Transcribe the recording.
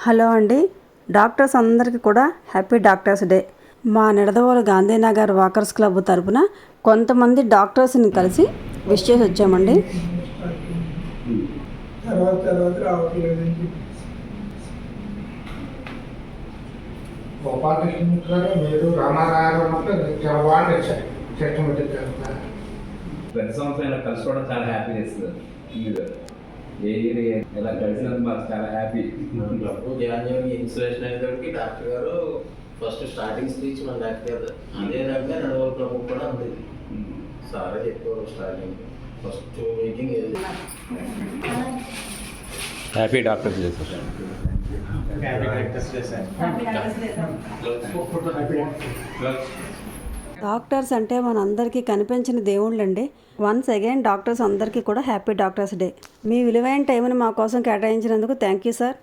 Hello అండి, doctors అందరికీ కూడా హ్యాపీ డాక్టర్స్ డే. మా నిడదవోలు గాంధీనగర్ వాకర్స్ క్లబ్ తరపున కొంతమంది డాక్టర్స్ని కలిసి విష్ చేసి వచ్చామండి. ప్రతి సంవత్సరం ఇలా కలుసుకోవడం చాలా హ్యాపీ చేస్తుంది. ఏ ఇయర్ ఇలా కలిసినందుకు మాకు చాలా హ్యాపీ. జాన్యువరి ఇన్సులేషన్ అయినప్పటికీ డాక్టర్ గారు ఫస్ట్ స్టార్టింగ్ స్పీచ్ మన డాక్టర్ గారు అదే రకంగా నడవల క్లబ్ కూడా ఉంది. సారే చెప్పారు starting first meeting happy doctors day sir. Doctors అంటే మనందరికీ కనిపించిన దేవుళ్ళండి. వన్స్ అగైన్ డాక్టర్స్ అందరికీ కూడా హ్యాపీ డాక్టర్స్ డే. మీ విలువైన టైంని మా కోసం కేటాయించినందుకు థ్యాంక్ యూ సార్.